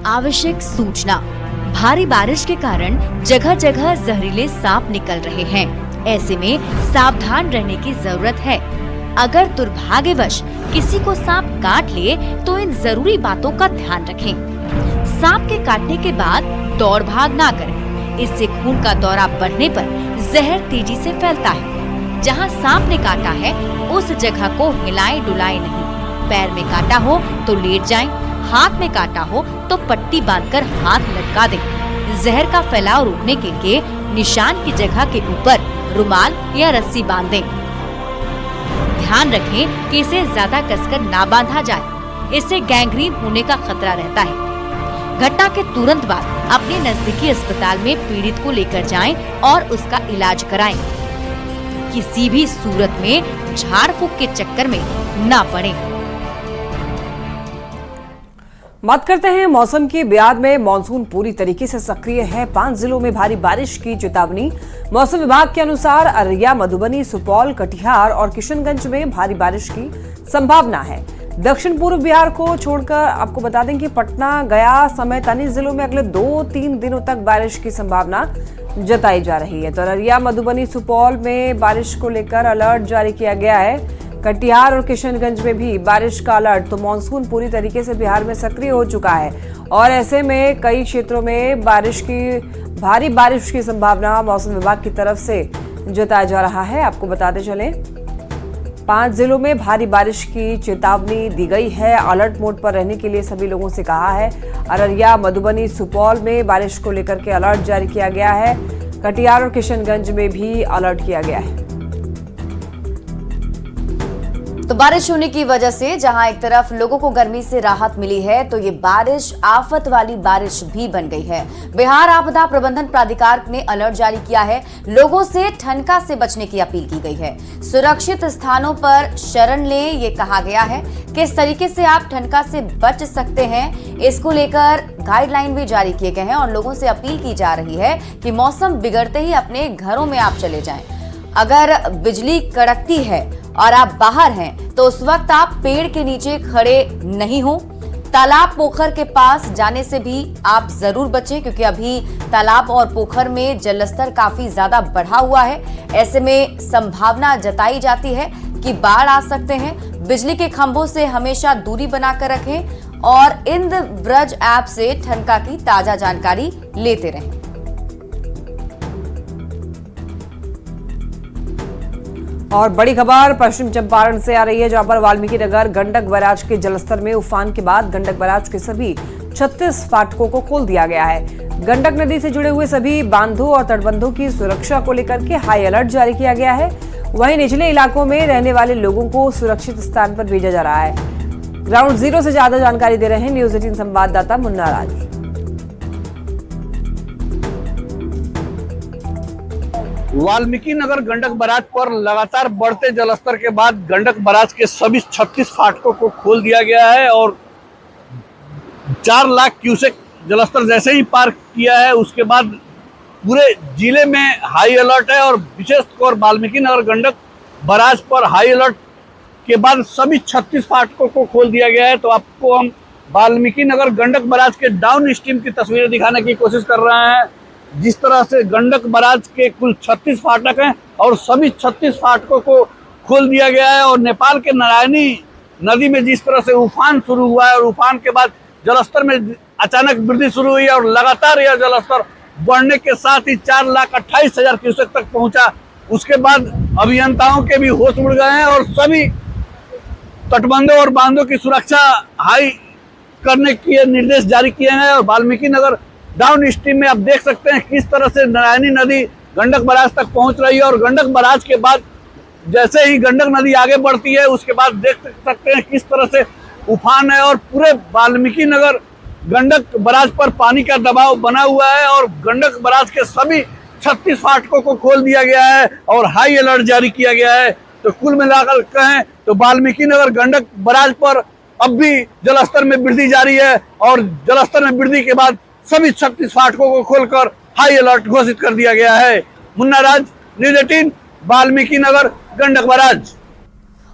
आवश्यक सूचना। भारी बारिश के कारण जगह जगह जहरीले सांप निकल रहे हैं। ऐसे में सावधान रहने की जरूरत है। अगर दुर्भाग्यवश किसी को सांप काट ले तो इन जरूरी बातों का ध्यान रखें। सांप के काटने के बाद दौड़ भाग ना करें। इससे खून का दौरा बढ़ने पर जहर तेजी से फैलता है। जहां सांप ने काटा है उस जगह को हिलाएं डुलाएं नहीं। पैर में काटा हो तो लेट जाएं, हाथ में काटा हो तो पट्टी बांधकर हाथ लटका दें। जहर का फैलाव रोकने के लिए निशान की जगह के ऊपर रुमाल या रस्सी बांध दें। ध्यान रखें कि इसे ज्यादा कसकर ना बांधा जाए, इससे गैंग्रीन होने का खतरा रहता है। घटना के तुरंत बाद अपने नजदीकी अस्पताल में पीड़ित को लेकर जाएं और उसका इलाज कराएं। किसी भी सूरत में झाड़ फूक के चक्कर में ना पड़ें। बात करते हैं मौसम की। बिहार में मानसून पूरी तरीके से सक्रिय है। 5 जिलों में भारी बारिश की चेतावनी। मौसम विभाग के अनुसार अररिया, मधुबनी, सुपौल, कटिहार और किशनगंज में भारी बारिश की संभावना है। दक्षिण पूर्व बिहार को छोड़कर आपको बता दें कि पटना, गया समेत अन्य जिलों में अगले 2-3 दिनों तक बारिश की संभावना जताई जा रही है। तो अररिया, मधुबनी, सुपौल में बारिश को लेकर अलर्ट जारी किया गया है। कटिहार और किशनगंज में भी बारिश का अलर्ट। तो मानसून पूरी तरीके से बिहार में सक्रिय हो चुका है और ऐसे में कई क्षेत्रों में भारी बारिश की संभावना मौसम विभाग की तरफ से जताया जा रहा है। आपको बताते चलें 5 जिलों में भारी बारिश की चेतावनी दी गई है। अलर्ट मोड पर रहने के लिए सभी लोगों से कहा है। अररिया, मधुबनी, सुपौल में बारिश को लेकर के अलर्ट जारी किया गया है। कटिहार और किशनगंज में भी अलर्ट किया गया है। तो बारिश होने की वजह से जहां एक तरफ लोगों को गर्मी से राहत मिली है, तो ये बारिश आफत वाली बारिश भी बन गई है। बिहार आपदा प्रबंधन प्राधिकार ने अलर्ट जारी किया है। लोगों से ठनका से बचने की अपील की गई है। सुरक्षित स्थानों पर शरण लें, ये कहा गया है। किस तरीके से आप ठनका से बच सकते हैं, इसको लेकर गाइडलाइन भी जारी किए गए हैं और लोगों से अपील की जा रही है कि मौसम बिगड़ते ही अपने घरों में आप चले जाएं। अगर बिजली कड़कती है और आप बाहर हैं तो उस वक्त आप पेड़ के नीचे खड़े नहीं हो। तालाब पोखर के पास जाने से भी आप जरूर बचें, क्योंकि अभी तालाब और पोखर में जलस्तर काफी ज्यादा बढ़ा हुआ है। ऐसे में संभावना जताई जाती है कि बाढ़ आ सकते हैं। बिजली के खंभों से हमेशा दूरी बनाकर रखें और इंद्रव्रज ऐप से ठनका की ताजा जानकारी लेते रहें। और बड़ी खबर पश्चिम चंपारण से आ रही है, जहां पर वाल्मीकि नगर गंडक बैराज के जलस्तर में उफान के बाद गंडक बैराज के सभी 36 फाटकों को खोल दिया गया है। गंडक नदी से जुड़े हुए सभी बांधों और तटबंधों की सुरक्षा को लेकर के हाई अलर्ट जारी किया गया है। वहीं निचले इलाकों में रहने वाले लोगों को सुरक्षित स्थान पर भेजा जा रहा है। ग्राउंड जीरो से ज्यादा जानकारी दे रहे हैं न्यूज 18 संवाददाता मुन्ना राज। वाल्मीकि नगर गंडक बैराज पर लगातार बढ़ते जलस्तर के बाद गंडक बैराज के सभी 36 फाटकों को खोल दिया गया है और 4 लाख क्यूसेक जलस्तर जैसे ही पार किया है उसके बाद पूरे जिले में हाई अलर्ट है। और विशेष तौर वाल्मीकि नगर गंडक बैराज पर हाई अलर्ट के बाद सभी 36 फाटकों को खोल दिया गया है। तो आपको हम वाल्मीकि नगर गंडक बैराज के डाउन स्ट्रीम की तस्वीरें दिखाने की कोशिश कर रहे हैं। जिस तरह से गंडक बैराज के कुल 36 फाटक हैं और सभी 36 फाटकों को खोल दिया गया है। और नेपाल के नारायणी नदी में जिस तरह से उफान शुरू हुआ है और उफान के बाद जलस्तर में अचानक वृद्धि शुरू हुई है और लगातार यह जलस्तर बढ़ने के साथ ही 4,28,000 क्यूसेक तक पहुंचा। उसके बाद अभियंताओं के भी होश उड़ गए हैं और सभी तटबंधों और बांधों की सुरक्षा हाई करने के निर्देश जारी किए हैं। और वाल्मीकि नगर डाउन स्ट्रीम में आप देख सकते हैं किस तरह से नारायणी नदी गंडक बैराज तक पहुंच रही है। और गंडक बैराज के बाद जैसे ही गंडक नदी आगे बढ़ती है उसके बाद देख सकते हैं किस तरह से उफान है और पूरे वाल्मीकि नगर गंडक बैराज पर पानी का दबाव बना हुआ है। और गंडक बैराज के सभी 36 फाटकों को खोल दिया गया है और हाई अलर्ट जारी किया गया है। तो कुल मिलाकर कहें तो वाल्मीकि नगर गंडक बैराज पर अब भी जलस्तर में वृद्धि जारी है और जलस्तर में वृद्धि के बाद सभी 36 फाटकों को खोलकर हाई अलर्ट घोषित कर दिया गया है। मुन्ना राज, न्यूज 18, वाल्मीकि नगर गंडक बैराज।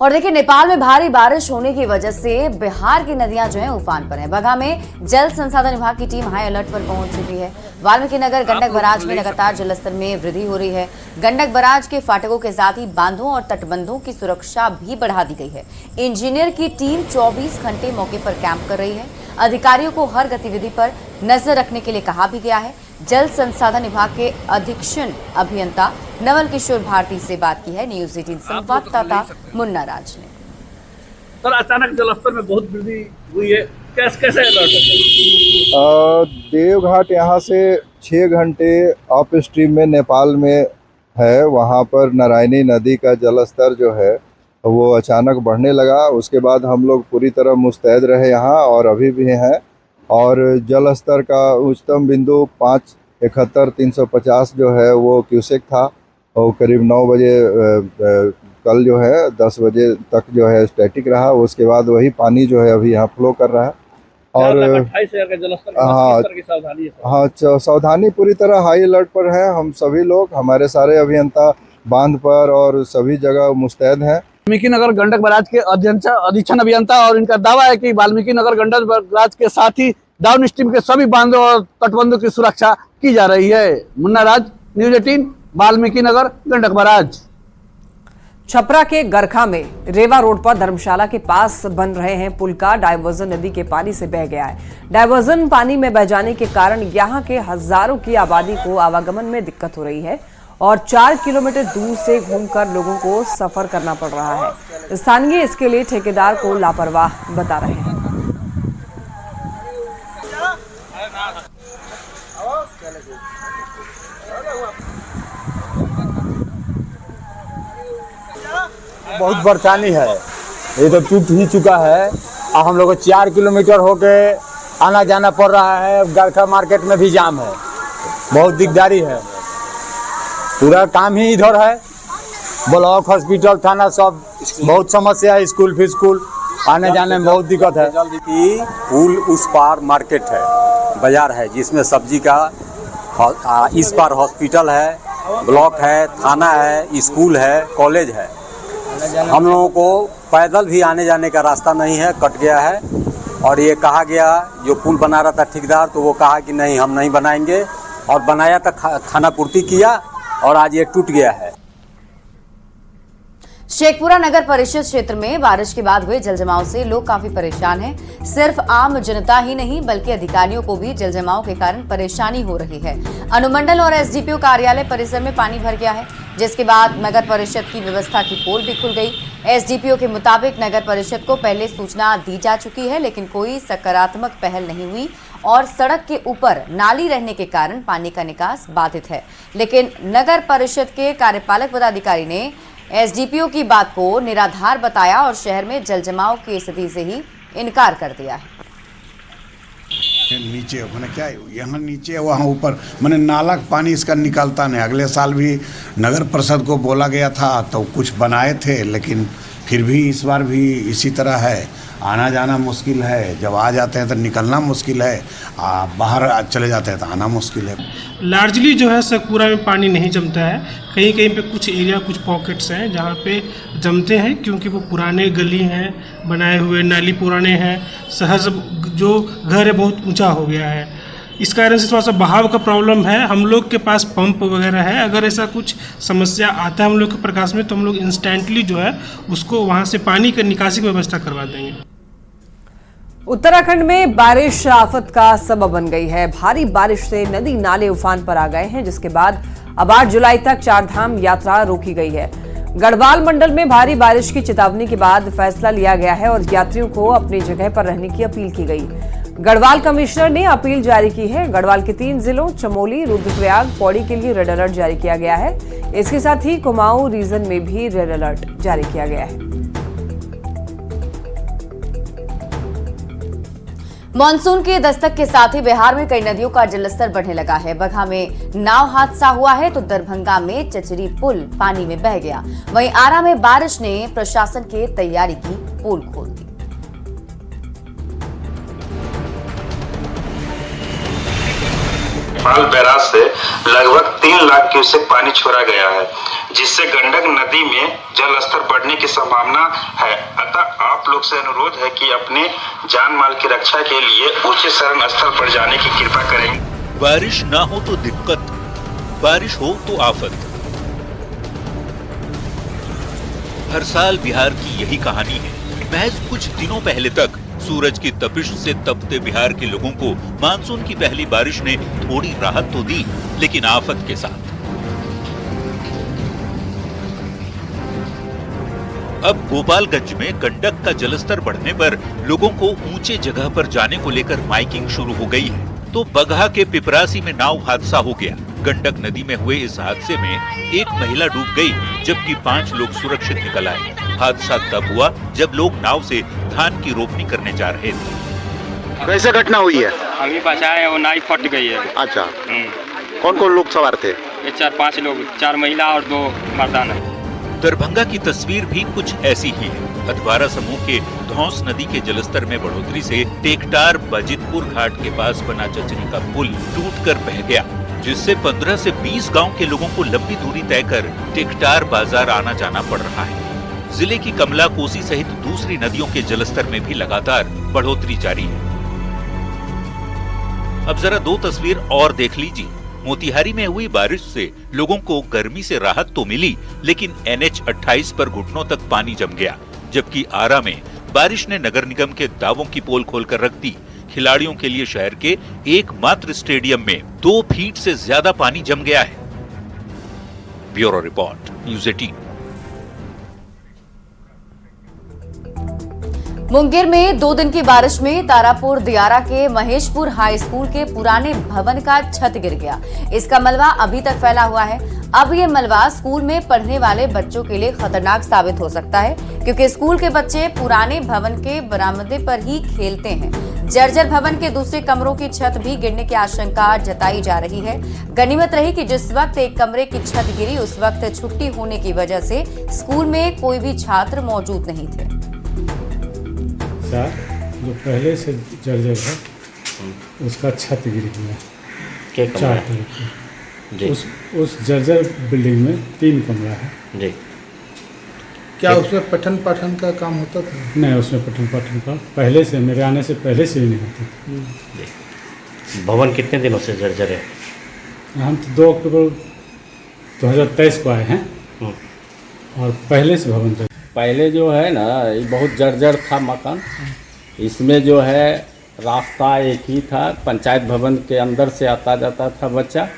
और देखिए, नेपाल में भारी बारिश होने की वजह से बिहार की नदियां जो हैं उफान पर हैं। बगहा में जल संसाधन विभाग की टीम हाई अलर्ट पर पहुंच चुकी है। वाल्मीकि नगर गंडक बराज में लगातार जलस्तर में वृद्धि हो रही है। गंडक बराज के फाटकों के साथ ही बांधों और तटबंधों की सुरक्षा भी बढ़ा दी गई है। इंजीनियर की टीम 24 घंटे मौके पर कैंप कर रही है। अधिकारियों को हर गतिविधि पर नजर रखने के लिए कहा भी गया है। जल संसाधन विभाग के अधीक्षण अभियंता नवल किशोर भारती से बात की है न्यूज 18 संवाददाता मुन्ना राज ने। सर, अचानक जलस्तर में बहुत वृद्धि हुई है, कैसे अलर्ट है? देवघाट यहाँ से 6 घंटे अप स्ट्रीम में नेपाल में है। वहाँ पर नारायणी नदी का जलस्तर जो है वो अचानक बढ़ने लगा। उसके बाद हम लोग पूरी तरह मुस्तैद रहे यहाँ और अभी भी हैं। और जल स्तर का उच्चतम बिंदु 571,350 जो है वो क्यूसेक था और करीब 9 बजे कल जो है 10 बजे तक जो है स्टैटिक रहा। उसके बाद वही पानी जो है अभी यहाँ फ्लो कर रहा है। और 28,000 का जलस्तर, किस तरह की सावधानी है? हाँ, सावधानी पूरी तरह हाई अलर्ट पर है। हम सभी लोग, हमारे सारे अभियंता बांध पर और सभी जगह मुस्तैद हैं। वाल्मीकि नगर गंडक बराज के अधीक्षण अभियंता और इनका दावा है कि वाल्मीकि नगर गंडक बराज के साथ ही डाउन स्ट्रीम के सभी बांधों और तटबंधों की सुरक्षा की जा रही है। मुन्ना राज, न्यूज 18, वाल्मीकि नगर गंडक बराज। छपरा के गरखा में रेवा रोड पर धर्मशाला के पास बन रहे हैं पुल का डायवर्जन नदी के पानी से बह गया है। डायवर्जन पानी में बह जाने के कारण यहां के हजारों की आबादी को आवागमन में दिक्कत हो रही है और 4 किलोमीटर दूर से घूमकर लोगों को सफर करना पड़ रहा है। स्थानीय इसके लिए ठेकेदार को लापरवाह बता रहे हैं। बहुत परेशानी है, ये तो टूट ही चुका है। और हम लोग को 4 किलोमीटर होके आना जाना पड़ रहा है। गरखा मार्केट में भी जाम है, बहुत दिकदारी है। पूरा काम ही इधर है। ब्लॉक, हॉस्पिटल, थाना सब बहुत समस्या है। स्कूल फिस्कूल आने जाने में बहुत दिक्कत है। पुल उस पार मार्केट है, बाजार है, जिसमें सब्जी का इस पार हॉस्पिटल है, ब्लॉक है, थाना है, स्कूल है, कॉलेज है। हम लोगों को पैदल भी आने जाने का रास्ता नहीं है, कट गया है। और ये कहा गया, जो पुल बना रहा था ठेकेदार, तो वो कहा कि नहीं, हम नहीं बनाएंगे। और बनाया तो खाना पूर्ति किया और आज ये टूट गया है। शेखपुरा नगर परिषद क्षेत्र में बारिश के बाद हुए जलजमाव से लोग काफी परेशान हैं। सिर्फ आम जनता ही नहीं बल्कि अधिकारियों को भी जलजमाव के कारण परेशानी हो रही है। अनुमंडल और एसडीपीओ कार्यालय परिसर में पानी भर गया है, जिसके बाद नगर परिषद की व्यवस्था की पोल भी खुल गई। एसडीपीओ के मुताबिक नगर परिषद को पहले सूचना दी जा चुकी है, लेकिन कोई सकारात्मक पहल नहीं हुई और सड़क के ऊपर नाली रहने के कारण पानी का निकास बाधित है। लेकिन नगर परिषद के कार्यपालक पदाधिकारी ने एसडीपीओ की बात को निराधार बताया और शहर में जलजमाव की स्थिति से ही इनकार कर दिया है। नीचे मैंने क्या यहाँ नीचे वहाँ ऊपर मैंने नाला पानी इसका निकलता नहीं। अगले साल भी नगर परिषद को बोला गया था तो कुछ बनाए थे, लेकिन फिर भी इस बार भी इसी तरह है। आना जाना मुश्किल है, जब आ जाते हैं तो निकलना मुश्किल है, बाहर चले जाते हैं तो आना मुश्किल है। लार्जली जो है शेखपुरा में पानी नहीं जमता है। कहीं कहीं पे कुछ एरिया, कुछ पॉकेट्स हैं जहाँ पे जमते हैं, क्योंकि वो पुराने गली हैं बनाए हुए, नाली पुराने हैं, शहर जो घर है बहुत ऊंचा हो गया है। इस कारण से थोड़ा सा बहाव का प्रॉब्लम है। हम लोग के पास पंप वगैरह है, अगर ऐसा कुछ समस्या आता है हम लोग के प्रकाश में तो हम लोग इंस्टेंटली जो है उसको वहाँ से पानी की निकासी की व्यवस्था करवा देंगे। उत्तराखंड में बारिश आफत का सबब बन गई है। भारी बारिश से नदी नाले उफान पर आ गए हैं, जिसके बाद अब 8 जुलाई तक चारधाम यात्रा रोकी गई है। गढ़वाल मंडल में भारी बारिश की चेतावनी के बाद फैसला लिया गया है और यात्रियों को अपनी जगह पर रहने की अपील की गई। गढ़वाल कमिश्नर ने अपील जारी की है। गढ़वाल के 3 जिलों चमोली, रुद्रप्रयाग, पौड़ी के लिए रेड अलर्ट जारी किया गया है। इसके साथ ही कुमाऊं रीजन में भी रेड अलर्ट जारी किया गया है। मॉनसून की दस्तक के साथ ही बिहार में कई नदियों का जलस्तर बढ़ने लगा है। बगहा में नाव हादसा हुआ है तो दरभंगा में चचरी पुल पानी में बह गया। वहीं आरा में बारिश ने प्रशासन के तैयारी की पोल खोल दी। नेपाल बैराज से लगभग 3 लाख क्यूसेक पानी छोड़ा गया है। जिससे गंडक नदी में जल स्तर बढ़ने की संभावना है। अतः आप लोग से अनुरोध है कि अपने जान माल की रक्षा के लिए ऊंचे शरण स्थल पर जाने की कृपा करें। बारिश ना हो तो दिक्कत, बारिश हो तो आफत। हर साल बिहार की यही कहानी है। महज कुछ दिनों पहले तक सूरज की तपिश से तपते बिहार के लोगों को मानसून की पहली बारिश ने थोड़ी राहत तो दी, लेकिन आफत के साथ। अब गोपालगंज में गंडक का जलस्तर बढ़ने पर लोगों को ऊंचे जगह पर जाने को लेकर माइकिंग शुरू हो गई है। तो बगहा के पिपरासी में नाव हादसा हो गया। गंडक नदी में हुए इस हादसे में एक महिला डूब गई, जबकि 5 लोग सुरक्षित निकल आए। हादसा तब हुआ जब लोग नाव से धान की रोपनी करने जा रहे थे। कैसे घटना हुई है? अभी बचाए, वो नाव फट गई है। अच्छा, कौन कौन लोग सवार थे? ये 4-5 लोग, 4 महिला और 2 मर्दाना। दरभंगा की तस्वीर भी कुछ ऐसी ही है। अधवारा समूह के धौंस नदी के जलस्तर में बढ़ोतरी से टेकटार बजितपुर घाट के पास बना चचरी का पुल टूटकर बह गया, जिससे 15 से 20 गांव के लोगों को लंबी दूरी तय कर टेकटार बाजार आना जाना पड़ रहा है। जिले की कमला, कोसी सहित दूसरी नदियों के जलस्तर में भी लगातार बढ़ोतरी जारी है। अब जरा 2 तस्वीर और देख लीजिए। मोतिहारी में हुई बारिश से लोगों को गर्मी से राहत तो मिली, लेकिन NH 28 पर घुटनों तक पानी जम गया। जबकि आरा में बारिश ने नगर निगम के दावों की पोल खोलकर रख दी। खिलाड़ियों के लिए शहर के एकमात्र स्टेडियम में 2 फीट से ज्यादा पानी जम गया है। Bureau report, news 18। मुंगेर में 2 दिन की बारिश में तारापुर दियारा के महेशपुर हाई स्कूल के पुराने भवन का छत गिर गया। इसका मलबा अभी तक फैला हुआ है। अब ये मलबा स्कूल में पढ़ने वाले बच्चों के लिए खतरनाक साबित हो सकता है, क्योंकि स्कूल के बच्चे पुराने भवन के बरामदे पर ही खेलते हैं। जर्जर भवन के दूसरे कमरों की छत भी गिरने की आशंका जताई जा रही है। गनीमत रही कि जिस वक्त एक कमरे की छत गिरी, उस वक्त छुट्टी होने की वजह से स्कूल में कोई भी छात्र मौजूद नहीं थे। जो पहले से जर्जर है उसका छत गिर गया। 4 जी। उस जर्जर बिल्डिंग में 3 कमरा है जी। क्या उसमें पठन पाठन का काम होता था? नहीं, उसमें पठन पाठन का पहले से, मेरे आने से पहले से ही नहीं होता था। भवन कितने दिनों से जर्जर है? हम तो 2 अक्टूबर 2023 को आए हैं और पहले से भवन जर्जर। पहले जो है ना, ये बहुत जर्जर था मकान। इसमें जो है रास्ता एक ही था, पंचायत भवन के अंदर से आता जाता था बच्चा।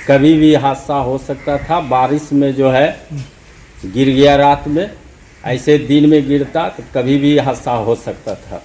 कभी भी हादसा हो सकता था। बारिश में जो है गिर गया रात में, ऐसे दिन में गिरता तो कभी भी हादसा हो सकता था।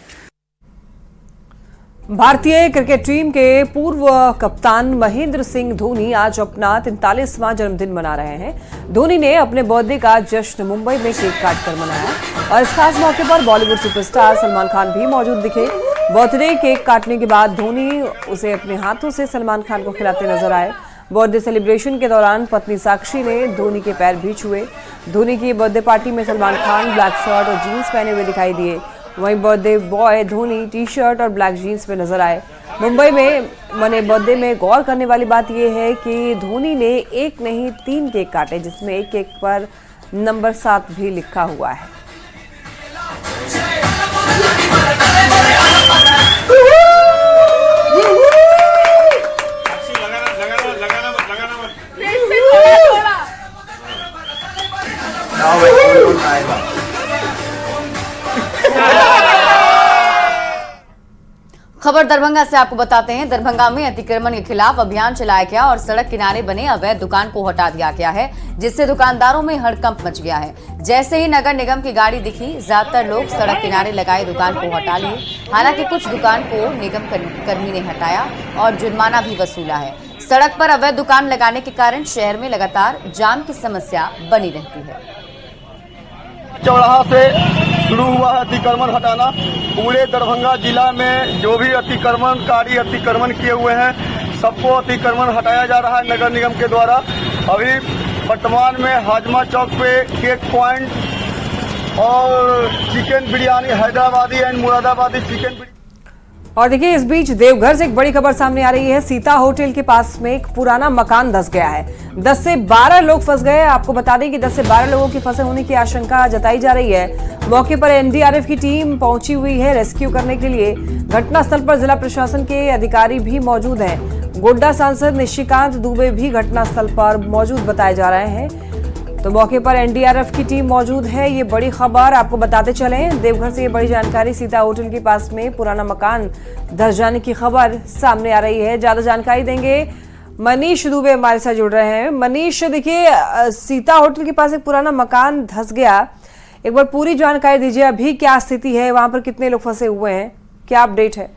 भारतीय क्रिकेट टीम के पूर्व कप्तान महेंद्र सिंह धोनी आज अपना 43वां जन्मदिन मना रहे हैं। धोनी ने अपने बर्थडे का जश्न मुंबई में केक काटकर मनाया और इस खास मौके पर बॉलीवुड सुपरस्टार सलमान खान भी मौजूद दिखे। बर्थडे केक काटने के बाद धोनी उसे अपने हाथों से सलमान खान को खिलाते नजर आए। बर्थडे सेलिब्रेशन के दौरान पत्नी साक्षी ने धोनी के पैर भी छुए। धोनी की बर्थडे पार्टी में सलमान खान ब्लैक शर्ट और जीन्स पहने हुए दिखाई दिए। वहीं बर्थडे बॉय धोनी टी-शर्ट और ब्लैक जीन्स में नजर आए। मुंबई में मने बर्थडे में गौर करने वाली बात यह है कि धोनी ने 1 नहीं 3 केक काटे, जिसमें एक केक पर नंबर 7 भी लिखा हुआ है। खबर दरभंगा से आपको बताते हैं। दरभंगा में अतिक्रमण के खिलाफ अभियान चलाया गया और सड़क किनारे बने अवैध दुकान को हटा दिया गया है, जिससे दुकानदारों में हड़कंप मच गया है। जैसे ही नगर निगम की गाड़ी दिखी, ज्यादातर लोग सड़क किनारे लगाए दुकान को हटा लिए। हालांकि कुछ दुकान को निगम कर्मी ने हटाया और जुर्माना भी वसूला है। सड़क पर अवैध दुकान लगाने के कारण शहर में लगातार जाम की समस्या बनी रहती है। चौराहा से शुरू हुआ है अतिक्रमण हटाना। पूरे दरभंगा जिला में जो भी अतिक्रमणकारी अतिक्रमण किए हुए हैं, सबको अतिक्रमण हटाया जा रहा है नगर निगम के द्वारा। अभी वर्तमान में हाजमा चौक पे केक पॉइंट और chicken biryani, Hyderabadi and Moradabadi chicken. और देखिए इस बीच देवघर से एक बड़ी खबर सामने आ रही है। सीता होटल के पास में एक पुराना मकान धंस गया है। 10 से 12 लोग फंस गए। आपको बता दें कि 10 से 12 लोगों के फंसे होने की आशंका जताई जा रही है। मौके पर एनडीआरएफ की टीम पहुंची हुई है रेस्क्यू करने के लिए। घटनास्थल पर जिला प्रशासन के अधिकारी भी मौजूद हैं। गोड्डा सांसद निशिकांत दुबे भी घटनास्थल पर मौजूद बताए जा रहे हैं। तो मौके पर एनडीआरएफ की टीम मौजूद है। ये बड़ी खबर आपको बताते चलें। देवघर से ये बड़ी जानकारी। सीता होटल के पास में पुराना मकान धंस जाने की खबर सामने आ रही है। ज्यादा जानकारी देंगे मनीष दुबे हमारे साथ जुड़ रहे हैं। मनीष, देखिए सीता होटल के पास एक पुराना मकान धंस गया, एक बार पूरी जानकारी दीजिए। अभी क्या स्थिति है, वहां पर कितने लोग फंसे हुए हैं, क्या अपडेट है?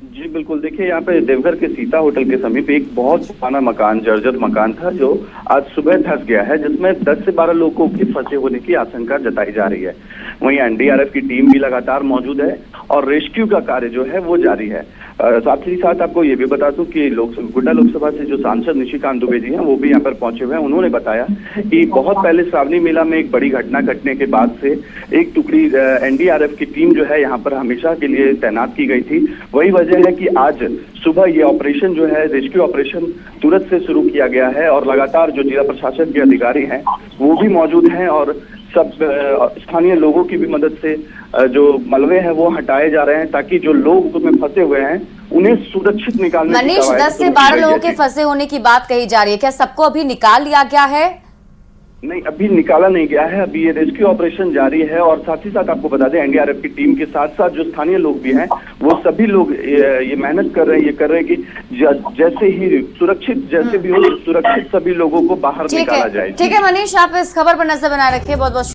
जी बिल्कुल, देखिए यहाँ पे देवघर के सीता होटल के समीप एक बहुत पुराना मकान, जर्जर मकान था जो आज सुबह धंस गया है, जिसमें 10 से 12 लोगों के फंसे होने की आशंका जताई जा रही है। वहीं एनडीआरएफ की टीम भी लगातार मौजूद है और रेस्क्यू का कार्य जो है वो जारी है। साथ ही साथ आपको ये भी बता दूं कि गोड्डा लोकसभा से जो सांसद निशिकांत दुबे जी हैं वो भी यहाँ पर पहुंचे हुए हैं। उन्होंने बताया कि बहुत पहले श्रावणी मेला में एक बड़ी घटना घटने के बाद से एक टुकड़ी एनडीआरएफ की टीम जो है यहाँ पर हमेशा के लिए तैनात की गई थी। वही वजह है कि आज सुबह ये ऑपरेशन जो है, रेस्क्यू ऑपरेशन तुरंत से शुरू किया गया है और लगातार जो जिला प्रशासन के अधिकारी हैं वो भी मौजूद हैं और सब स्थानीय लोगों की भी मदद से जो मलबे हैं वो हटाए जा रहे हैं ताकि जो लोग उसमें फंसे हुए हैं उन्हें सुरक्षित निकालने की मनीष, 10 से 12 लोगों के फंसे होने की बात कही जा रही है, क्या सबको अभी निकाल लिया गया है? नहीं, अभी निकाला नहीं गया है। अभी ये रेस्क्यू ऑपरेशन जारी है और साथ ही साथ आपको बता दें एनडीआरएफ की टीम के साथ साथ जो स्थानीय लोग भी हैं वो सभी लोग ये मेहनत कर रहे हैं, ये कर रहे हैं कि जैसे ही सुरक्षित, जैसे भी हो सुरक्षित सभी लोगों को बाहर निकाला जाए। ठीक है मनीष, आप इस खबर पर नजर बनाए रखिए। बहुत बहुत